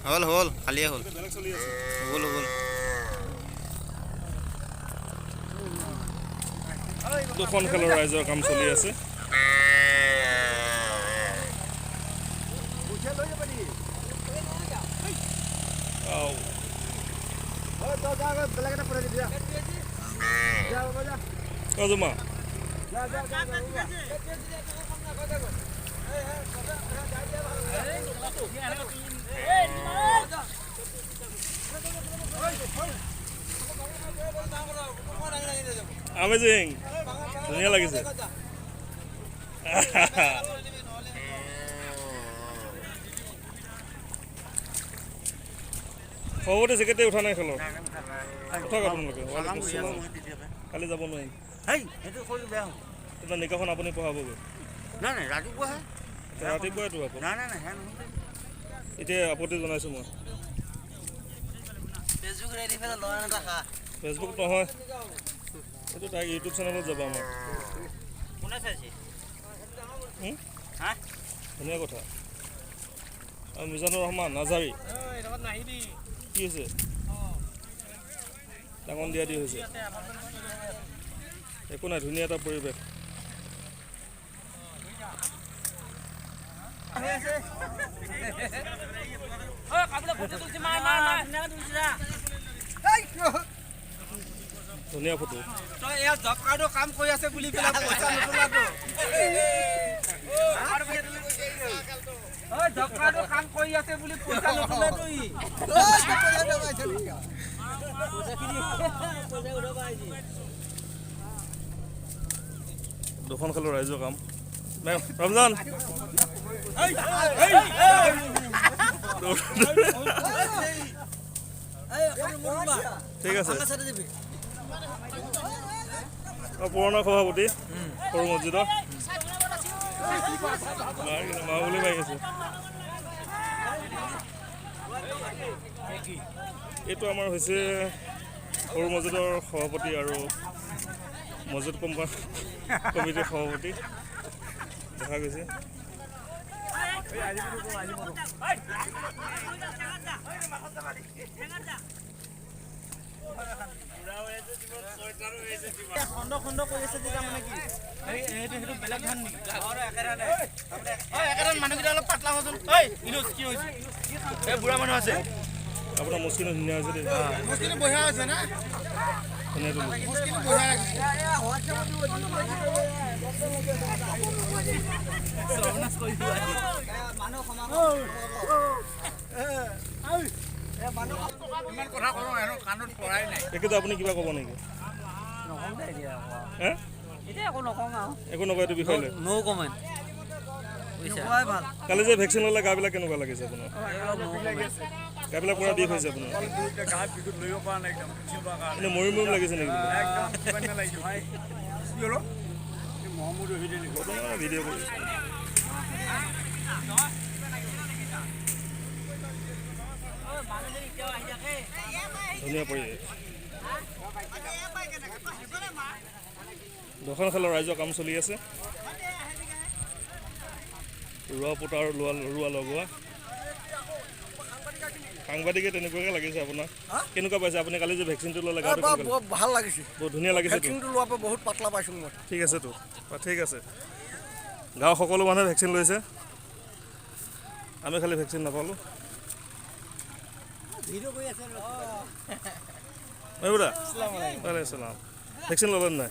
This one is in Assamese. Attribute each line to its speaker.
Speaker 1: হল হল খালিয়ে হল হল হল
Speaker 2: দুখন খেলৰ ৰাইজৰ কাম চলি আছে। জমা আমেজিং ধুনীয়া লাগিছে। সভাপতি চেক্ৰেটাৰী উঠা নাই খেলৰ উঠক আপোনালোকে কালি যাব নোৱাৰিম তেতিয়া নিকাখন আপুনি পঢ়াবগৈ ৰাতিপুৱাইতো আকৌ এতিয়া আপত্তি জনাইছোঁ মই ফেচবুক নহয় এইটো তাই ইউটিউব চেনেলত যাব আমাৰ ধুনীয়া কথা আৰু মিজানুৰ ৰহমান নাজাৰী কি হৈছে ডাঙৰ দিয়া দি হৈছে একো নাই ধুনীয়া এটা পৰিৱেশ ধুনীয়া ফটো
Speaker 3: জব কাৰ্ডৰ কাম কৰি আছে বুলি পেলাই পইচা নোতোলাটো জব কাৰ্ডৰ কাম কৰি আছে বুলি পইচা নোতোলাটো
Speaker 2: দুখন খেলৰ ৰাইজৰ কাম ৰমজান ঠিক আছে পুৰণা সভাপতি সৰু মছজিদৰ মা বুলি পাই আছে এইটো আমাৰ হৈছে সৰু মছজিদৰ সভাপতি আৰু মছজিদ কমিটিৰ সভাপতি দেখা গৈছে
Speaker 3: খণ্ড খণ্ড কৰি আছে তেতিয়া মানে কি সেইটো বেলেগ ধান নেকি মানুহকেইটা অলপ পাতলা হচোন কি হৈছে এই বুঢ়া মানুহ আছে
Speaker 2: আপোনাৰ মুস্কিনো ধুনীয়া হৈছে দেই
Speaker 3: মুস্কিনো বঢ়িয়া হৈছে না মুস্কিনো বঢ়িয়া লাগিছে ইমান কথা কৰো হেনো কাণত পৰাই নাই
Speaker 2: একেতো আপুনি কিবা ক'ব নেকি একো নকয় এইটো বিষয় লৈ কালি যে ভেকচিন ল'লে গাবিলাক কেনেকুৱা লাগিছে আপোনাৰ গাবিলাক পুৰা বিষ হৈছে আপোনাৰ এনে মৰি মৰি লাগিছে নেকি ভিডিঅ' কৰিছে ধুনীয়া পৰিৱেশ দুখন খেলৰ ৰাইজৰ কাম চলি আছে ৰোৱা পোতা আৰু ৰোৱা লগোৱা সাংবাদিকে তেনেকুৱাকৈ লাগিছে আপোনাক কেনেকুৱা পাইছে আপুনি কালি যে ভেকচিনটো ল'লে
Speaker 3: ভাল লাগিছে
Speaker 2: বহুত ধুনীয়া লাগিছে
Speaker 3: ভেকচিনটো লোৱাৰ পৰা বহুত পাতলা পাইছোঁ মই
Speaker 2: ঠিক আছেতো ঠিক আছে গাঁৱৰ সকলো মানুহে ভেকচিন লৈছে আমি খালি ভেকচিন নাপালোঁ ভেকচিন ল'লে নাই